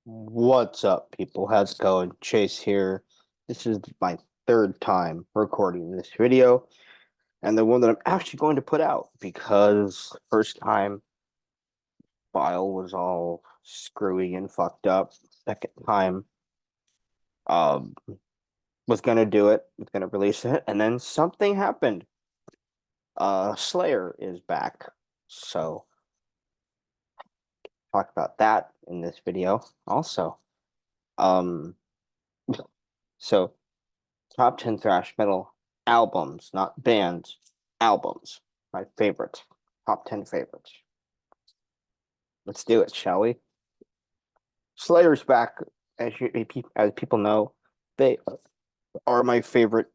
What's up, people? How's it going? Chase here. This is my third time recording this video, and the one that I'm actually going to put out because first time file was all screwy and fucked up. Second time, um, was gonna do it, was gonna release it, and then something happened. Slayer is back, so talk about that in this video also. Um, so top 10 thrash metal albums, not bands, albums. My favorite. Top 10 favorites. Let's do it, shall we? Slayer's back, as people know. They are my favorite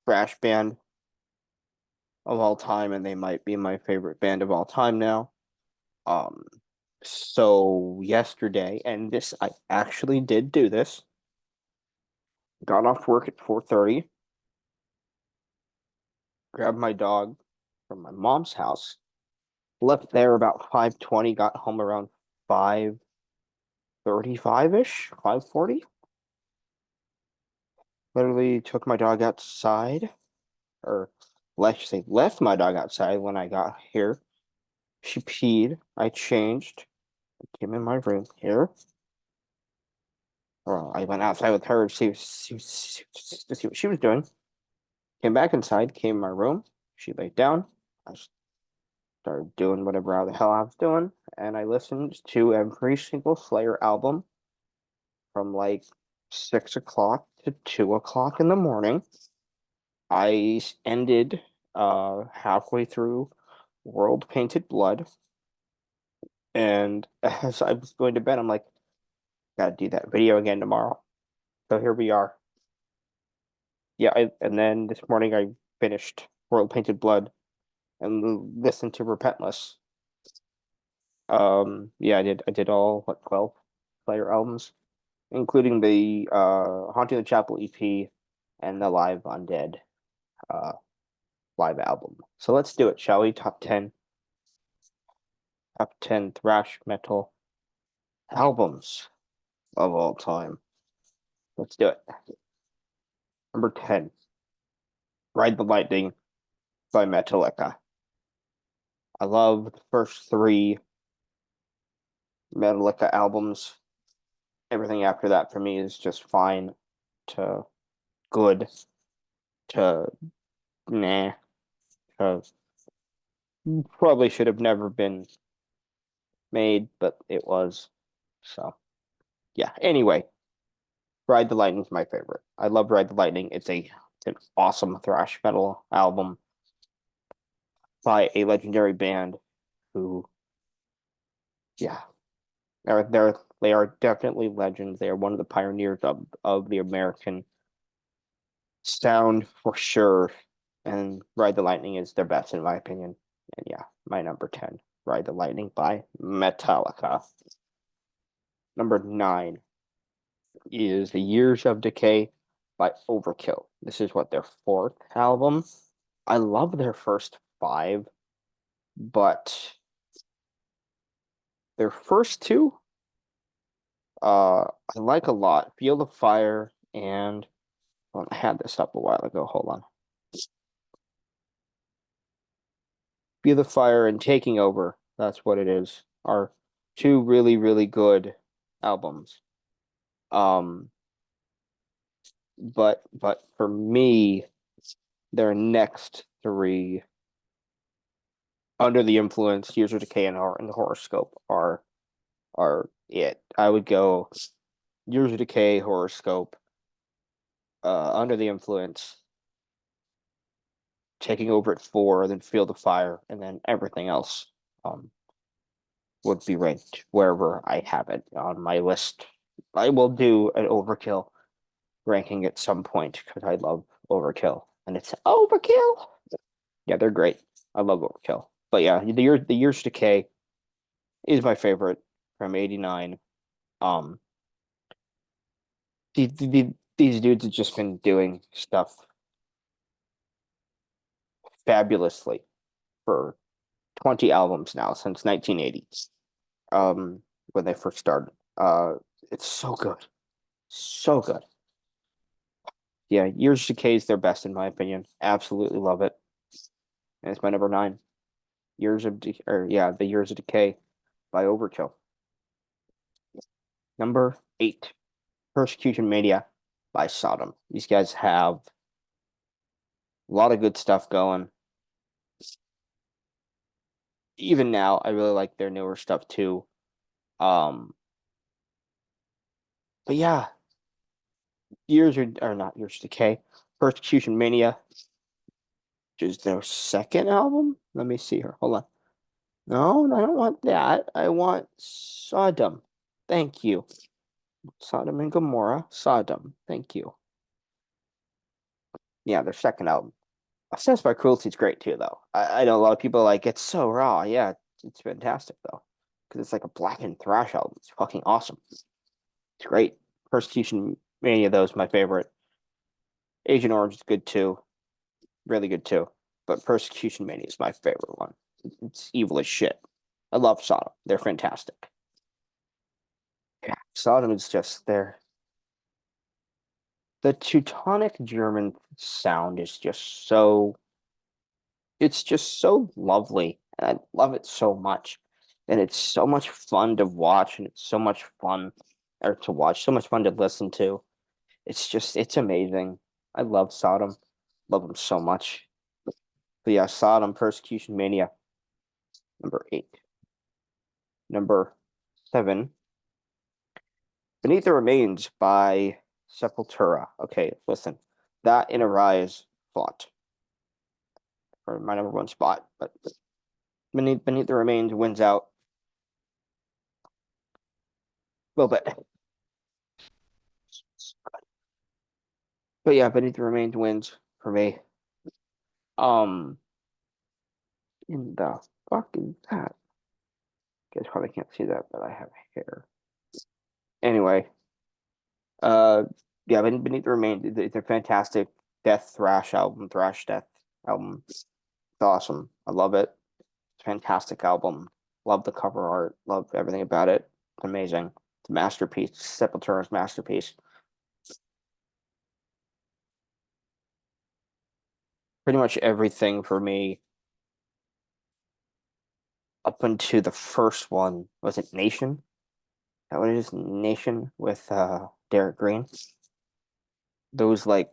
thrash band of all time, and they might be my favorite band of all time now. Um, so yesterday, and this I actually did do this. Got off work at 4:30, grabbed my dog from my mom's house, left there about 5:20, got home around 5:35-ish, 5:40. Literally took my dog outside, or let's say left my dog outside when I got here. She peed. I changed. I came in my room here. Well, I went outside with her to see what she was doing. Came back inside, came in my room. She laid down. I started doing whatever the hell I was doing, and I listened to every single Slayer album from like 6 o'clock to 2 o'clock in the morning. I ended halfway through World Painted Blood, and as I was going to bed, I'm like, gotta do that video again tomorrow. So here we are. Yeah, and then this morning I finished World Painted Blood and listened to Repentless. Yeah, I did all what 12 Slayer albums, including the Haunting the Chapel EP and the Live Undead uh live album. So let's do it, shall we? Top ten thrash metal albums of all time. Let's do it. Number 10, Ride the Lightning by Metallica. I love the first three Metallica albums. Everything after that for me is just fine to good to nah. To probably should have never been made, but it was. So yeah. Anyway, Ride the Lightning is my favorite. I love Ride the Lightning. It's an awesome thrash metal album by a legendary band who, yeah, they are definitely legends. They are one of the pioneers of the American sound for sure. And Ride the Lightning is their best in my opinion. And yeah, my number 10, Ride the Lightning by Metallica. Number 9 is The Years of Decay by Overkill. This is what their fourth album. I love their first five, but their first two, I like a lot. Feel the Fire and well, I had this up a while ago. Hold on. Feel the Fire and Taking Over. That's what it is. Are two really, really good albums. Um, but for me, their next three, Under the Influence, Years of Decay, and the Horoscope, are it. I would go Years of Decay, Horoscope, Under the Influence, Taking Over at 4, then Feel the Fire, and then everything else um would be ranked wherever I have it on my list. I will do an Overkill ranking at some point because I love Overkill, and it's Overkill. Yeah, they're great. I love Overkill, but yeah, the Years Decay is my favorite from '89. Um, these dudes have just been doing stuff fabulously for 20 albums now since 1980. When they first started. Uh, it's so good, so good. Yeah, Years of Decay is their best in my opinion. Absolutely love it. And it's my number nine. The Years of Decay by Overkill. Number eight, Persecution Mania by Sodom. These guys have a lot of good stuff going. Even now, I really like their newer stuff too. But yeah, or not Years of Decay, Persecution Mania, which is their second album. Let me see here. Hold on. No, I don't want that. I want Sodom. Thank you. Sodom and Gomorrah. Sodom. Thank you. Yeah, their second album. Obsessed by Cruelty is great too, though. I know a lot of people are like it's so raw. Yeah, it's fantastic though, because it's like a blackened thrash album. It's fucking awesome. It's great. Persecution Mania though is my favorite. Agent Orange is good too, really good too. But Persecution Mania is my favorite one. It's evil as shit. I love Sodom. They're fantastic. Yeah, Sodom is just there. The Teutonic German sound is just so it's just so lovely, and I love it so much. And it's so much fun to watch, and it's so much fun or to watch, so much fun to listen to. It's amazing. I love Sodom, love them so much. But yeah, Sodom, Persecution Mania, number eight. Number seven, Beneath the Remains by Sepultura. Okay, listen, that in Arise fought for my number one spot, but Beneath the Remains wins out a little bit. But yeah, Beneath the Remains wins for me. Um, in the fuck is that? You guys probably can't see that, but I have hair. Anyway, uh, yeah, Beneath the Remains, it's a fantastic death thrash album, thrash death album. It's awesome. I love it. It's a fantastic album. Love the cover art. Love everything about it. It's amazing. It's a masterpiece. Sepultura's masterpiece. Pretty much everything for me up until the first one. Was it Nation? Is that what it is? Nation with Derek Green. Those like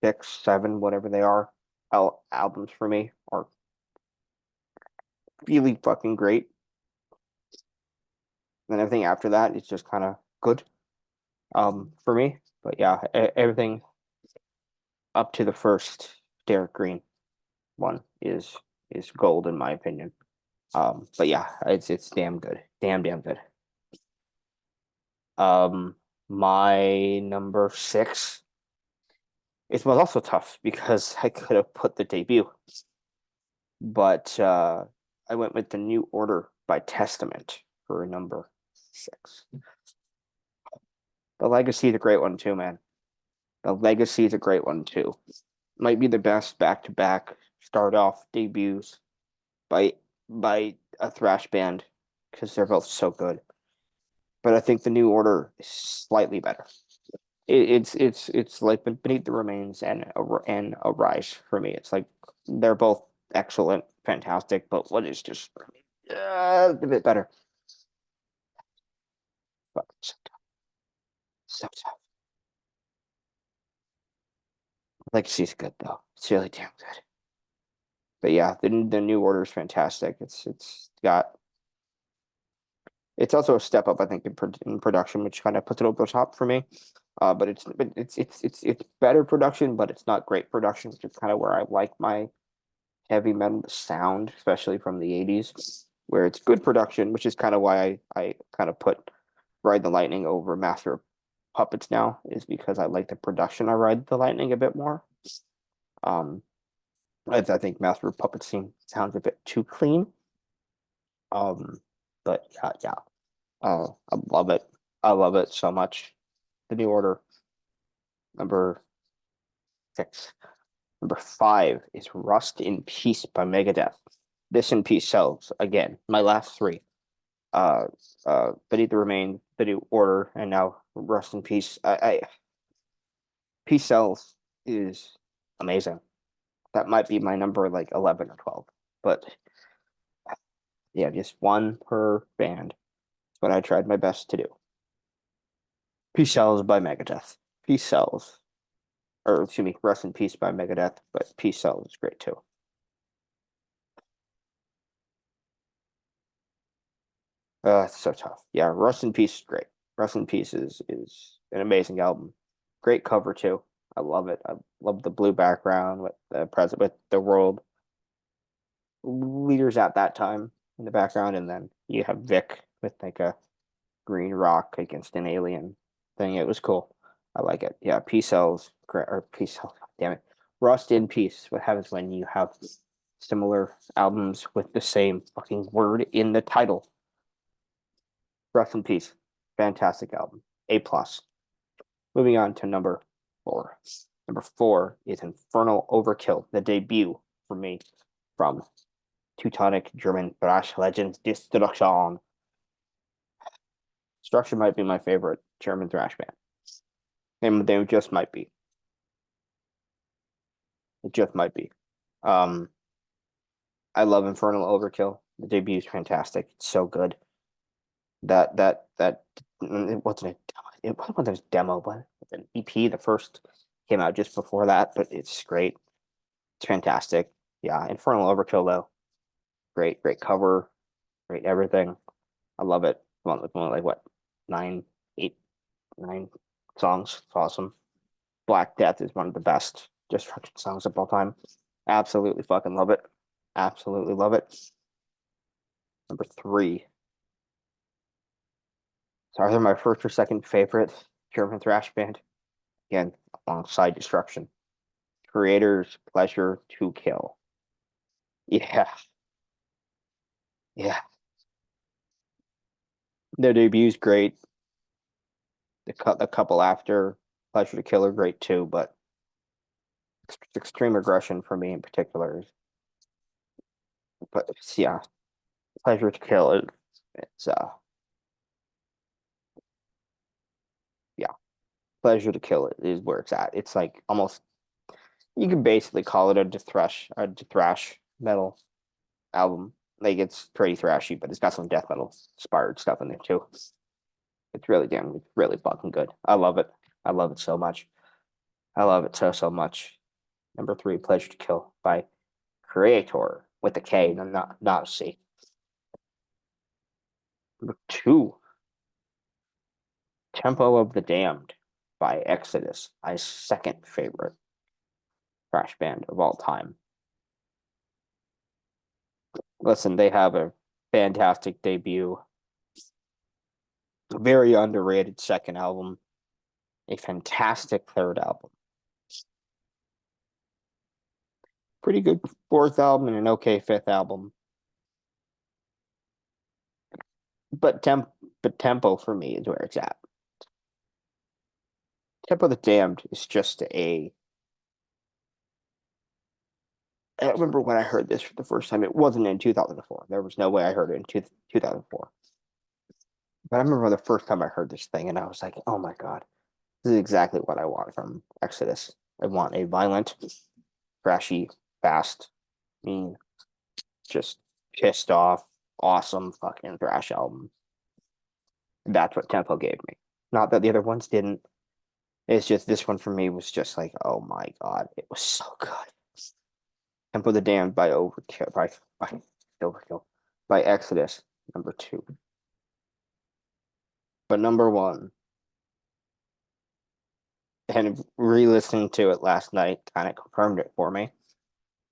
six, seven, whatever they are, albums for me are really fucking great. And everything after that is just kind of good for me. But yeah, everything up to the first Derek Green one is gold in my opinion. But yeah, it's damn good. Damn good. Um my number six, it was also tough because I could have put the debut, but I went with the New Order by Testament for number six. The Legacy is a great one too, man. The Legacy is a great one too. Might be the best back-to-back start off debuts by a thrash band because they're both so good. But I think the New Order is slightly better. It's like Beneath the Remains and Arise for me. It's like they're both excellent, fantastic, but what is just a bit better. But so tough. So tough. Legacy's good though. It's really damn good. But yeah, the New Order is fantastic. It's also a step up, I think, in production, which kind of puts it over the top for me. But it's better production, but it's not great production, which is kind of where I like my heavy metal sound, especially from the 80s, where it's good production, which is kind of why I kind of put Ride the Lightning over Master of Puppets now, is because I like the production of Ride the Lightning a bit more. Um, I think Master of Puppets sounds a bit too clean. Um, but yeah. I love it. I love it so much. The New Order, number six. Number five is Rust in Peace by Megadeth. This in Peace sells again. My last three. uh, Beneath the Remain, The New Order, and now Rust in Peace. Peace Cells is amazing. That might be my number like 11 or 12. But yeah, just one per band. That's what I tried my best to do. Peace Cells by Megadeth. Peace Cells. Or excuse me, Rest in Peace by Megadeth, but Peace Cells is great too. It's so tough. Yeah, Rust in Peace is great. Rust in Peace is an amazing album. Great cover too. I love it. I love the blue background with the present with the world leaders at that time in the background, and then you have Vic with like a green rock against an alien thing. It was cool. I like it. Yeah, Peace Cells or Peace Cells. Damn it, Rust in Peace. What happens when you have similar albums with the same fucking word in the title? Rest in Peace. Fantastic album. A plus. Moving on to number 4. Number 4 is Infernal Overkill, the debut for me from Teutonic German thrash legends Destruction. Destruction might be my favorite German thrash band. And they just might be. It just might be. Um, I love Infernal Overkill. The debut is fantastic. It's so good. That it wasn't it wasn't one of those demo, but an EP. The first came out just before that, but it's great. It's fantastic. Yeah, Infernal Overkill though, great cover, great everything. I love it. One like what, nine, eight, nine songs. It's awesome. Black Death is one of the best just fucking songs of all time. Absolutely fucking love it. Absolutely love it. Number 3. So either my first or second favorite German thrash band. Again, alongside Destruction. Creator's Pleasure to Kill. Yeah, yeah. Their debut's great. The couple after Pleasure to Kill are great too, but Extreme Aggression for me in particular. But yeah, Pleasure to Kill it's yeah, Pleasure to Kill is where it's at. It's like almost you can basically call it a thrash metal album. Like it's pretty thrashy, but it's got some death metal inspired stuff in there too. It's really fucking good. I love it. I love it so much. I love it so much. Number 3, Pleasure to Kill by Creator with a K, not a C. Number 2, Tempo of the Damned by Exodus, my second favorite thrash band of all time. Listen, they have a fantastic debut, a very underrated second album, a fantastic third album, pretty good fourth album, and an okay fifth album. But tempo for me is where it's at. Tempo of the Damned is just a. I remember when I heard this for the first time. It wasn't in 2004. There was no way I heard it in 2004. But I remember the first time I heard this thing, and I was like, "Oh my god, this is exactly what I want from Exodus. I want a violent, trashy, fast, mean, just pissed off, awesome fucking thrash album." And that's what Tempo gave me. Not that the other ones didn't. It's just this one for me was just like, oh my god, it was so good. Tempo the Damned by Overkill by Exodus, number 2. But number 1, and re-listening to it last night kind of confirmed it for me.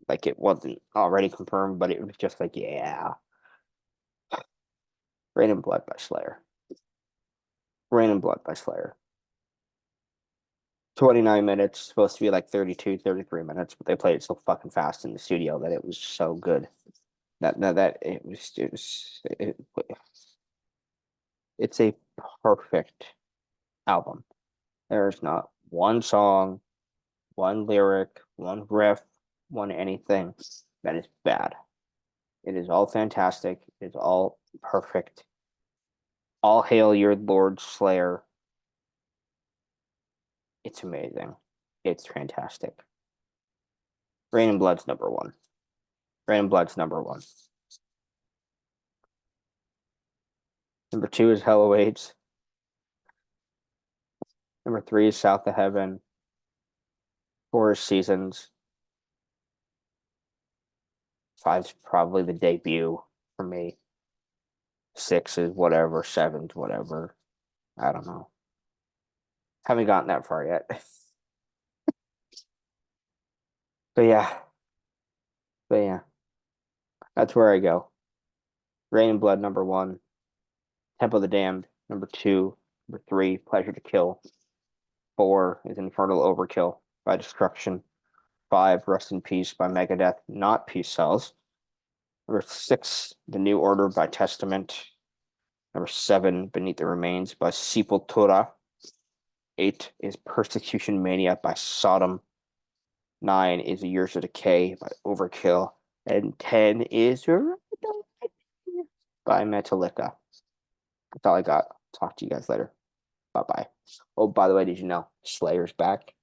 Like it wasn't already confirmed, but it was just like, yeah. Rain and Blood by Slayer. Rain and Blood by Slayer. 29 minutes, supposed to be like 32, 33 minutes, but they played it so fucking fast in the studio that it was so good. That it's a perfect album. There's not one song, one lyric, one riff, one anything that is bad. It is all fantastic. It is all perfect. All Hail Your Lord Slayer. It's amazing. It's fantastic. Rain and Blood's number one. Rain and Blood's number one. Number two is Hell Awaits. Number three is South of Heaven. Four is Seasons. Five's probably the debut for me. Six is whatever. Seven's whatever. I don't know. Haven't gotten that far yet. But yeah. But yeah. That's where I go. Rain and Blood, number one. Temple of the Damned, number two. Number three, Pleasure to Kill. Four is Infernal Overkill by Destruction. Five, Rest in Peace by Megadeth, not Peace Cells. Number six, The New Order by Testament. Number seven, Beneath the Remains by Sepultura. Eight is Persecution Mania by Sodom. Nine is Years of Decay by Overkill. And 10 is by Metallica. That's all I got. Talk to you guys later. Bye bye. Oh, by the way, did you know Slayer's back?